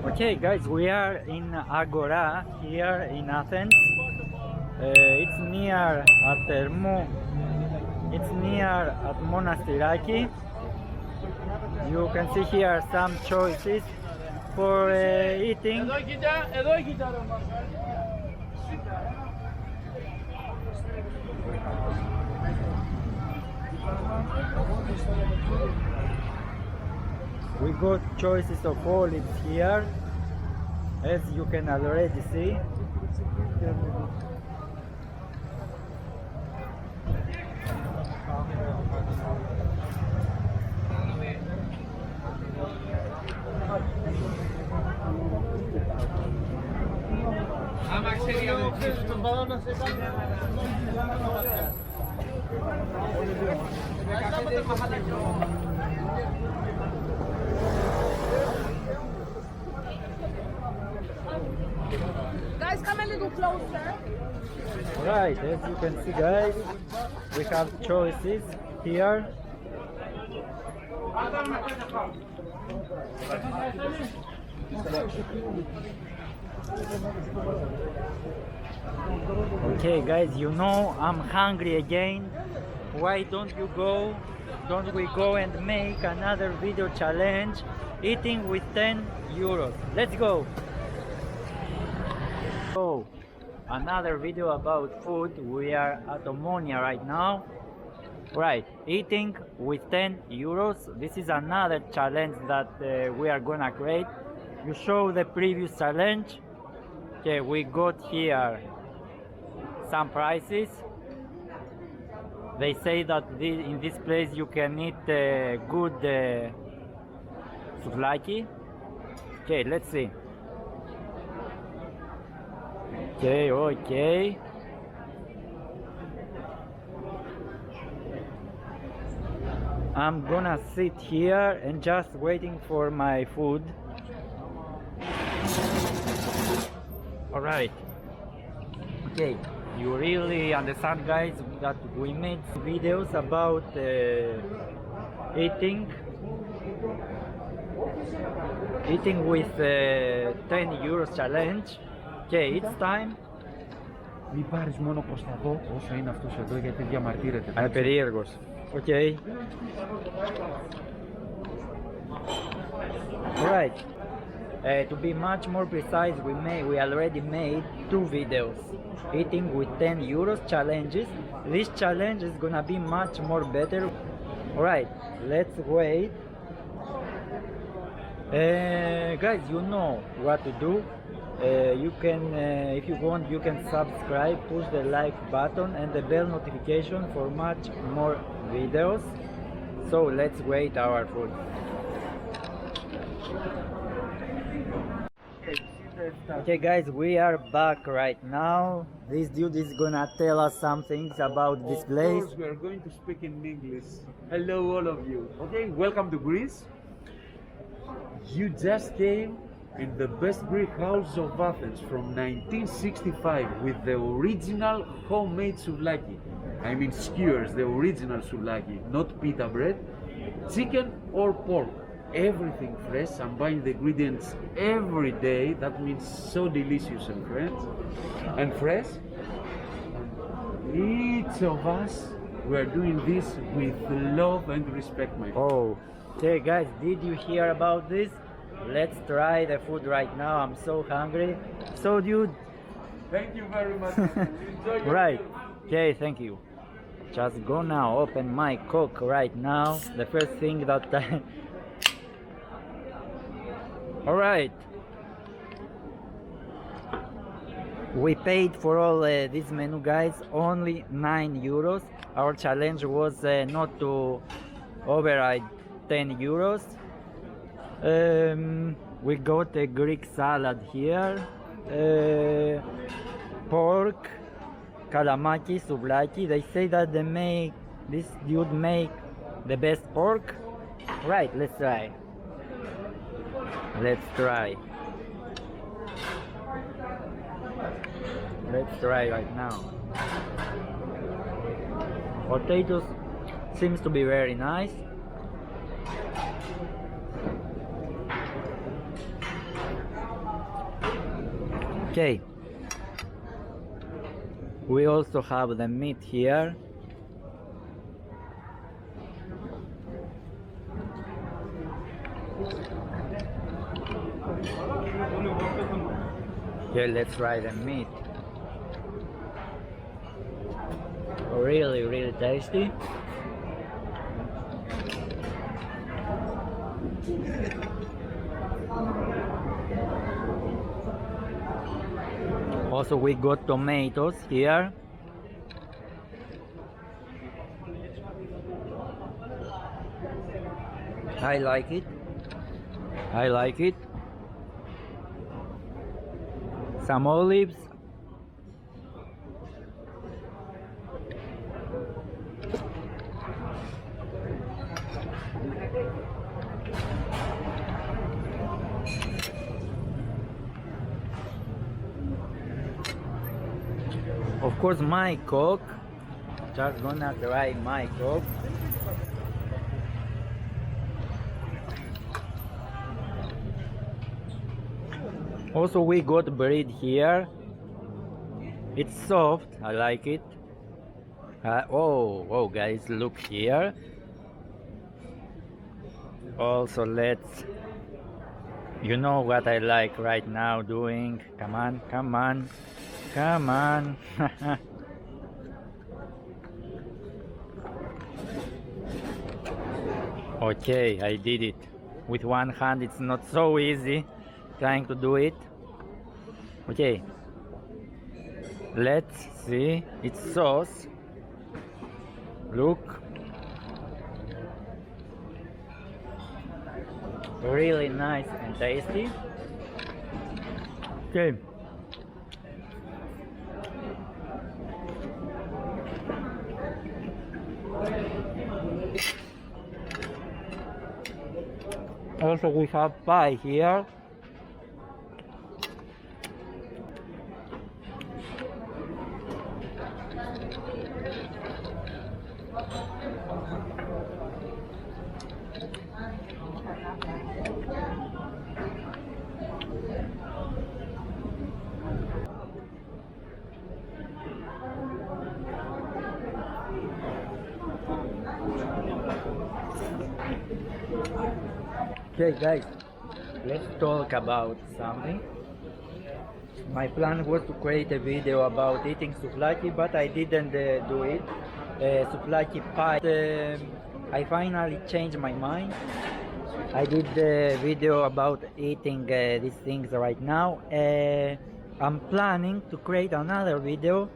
Okay guys, we are in Agora here in Athens. It's near it's near at Monastiraki. You can see here some choices for eating. We got choices of olives here, as you can already see. Guys, come a little closer. Right, as you can see guys, we have choices here. Okay guys, you know I'm hungry again. Why don't we go and make another video challenge eating with 10 euros? Let's go. So another video about food. We are at Omonia right now. Right, eating with 10 euros. This is another challenge that we are gonna create. You show the previous challenge. Okay, we got here some prices. They say that in this place you can eat good souvlaki. Okay, let's see. Okay. I'm gonna sit here and just waiting for my food. Alright. Okay, you really understand guys that we made videos about eating with 10 euros challenge. Okay, it's time. Μην πάρεις μόνο πως θα δω όσο είναι αυτός εδώ, γιατί διαμαρτύρεται. I'm περίεργος. Okay. Alright. To be much more precise, we already made 2 videos eating with 10 euros challenges. This challenge is gonna be much more better. Alright, let's wait. Guys, you know what to do. You can, if you want, you can subscribe, push the like button and the bell notification for much more videos. So let's wait our food. Okay guys, we are back right now. This dude is gonna tell us some things about this place. Of course, we are going to speak in English. Hello all of you. Okay, welcome to Greece. You just came in the best Greek house of Athens from 1965 with the original homemade souvlaki. I mean skewers, the original souvlaki, not pita bread, chicken or pork. Everything fresh. I'm buying the ingredients every day. That means so delicious and fresh. Each of us, we are doing this with love and respect, my friend. Oh, okay guys, did you hear about this? Let's try the food right now. I'm so hungry. So dude, Thank you very much. Enjoy your right. meal. Okay, thank you. Just gonna open my Coke right now. The first thing that I... Alright. We paid for all this menu guys, only 9 euros. Our challenge was not to override 10 euros. We got a Greek salad here, pork, kalamaki, souvlaki. They say that this dude make the best pork. Right, let's try. Let's try right now. Potatoes seems to be very nice. Okay. We also have the meat here. Okay, let's try the meat. Really, really tasty. Also, we got tomatoes here. I like it. I like it. Some olives. Of course, my coke. Just gonna try my coke. Also, we got bread here. It's soft. I like it. Oh, guys, look here. Also, let's. You know what I like right now doing. Come on, come on, come on. Okay, I did it. With one hand, it's not so easy trying to do it. Okay, let's see. It's sauce. Look. Really nice and tasty. Okay. Also, we have pie here. Okay, guys, let's talk about something. My plan was to create a video about eating souvlaki, but I didn't do it. Souvlaki pie. I finally changed my mind. I did the video about eating these things right now. I'm planning to create another video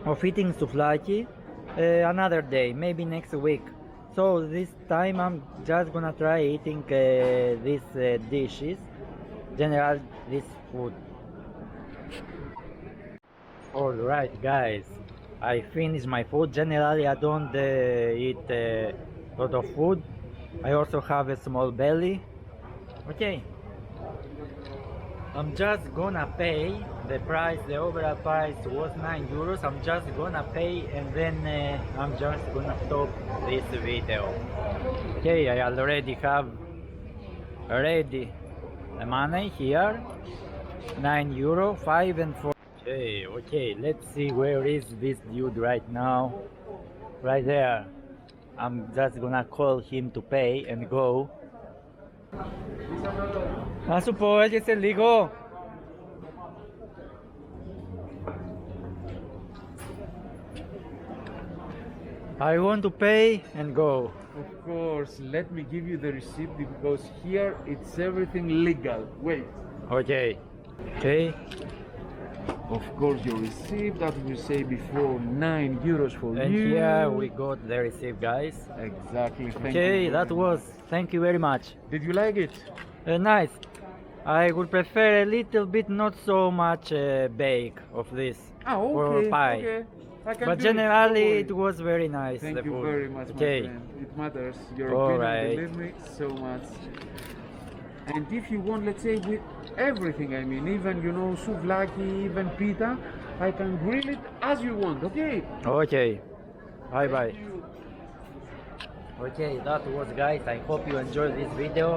of eating souvlaki another day, maybe next week. So this time I'm just gonna try eating these dishes, general this food. Alright guys, I finished my food. Generally I don't eat a lot of food. I also have a small belly. Okay, I'm just gonna pay the price. The overall price was €9. I'm just gonna pay and then I'm just gonna stop this video. Okay, I already have the money here. €9, 5 and 4. Okay, let's see where is this dude right now. Right there. I'm just gonna call him to pay and go. Να σου πω, έρχεσαι λίγο. I want to pay and go. Of course, let me give you the receipt because here it's everything legal. Wait. Okay. Okay. Of course, your receipt that we say before, €9 for And you. here we got the receipt, guys. Exactly. Thank Okay, you. that was. Thank you very much. Did you like it? Nice. I would prefer a little bit, not so much bake of this Oh, or okay. pie. Okay. I can But do it, generally, don't it worry. was very nice. Thank the you food. very much, Okay. my friend. It matters. Your All opinion, right. believe me, so much. And if you want, let's say, with everything, I mean, even, souvlaki, even pita, I can grill it as you want, okay? Okay. Bye bye. Thank you. Okay, that was, guys. I hope you enjoyed this video.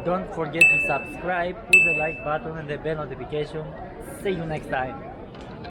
Don't forget to subscribe, push the like button and the bell notification. See you next time.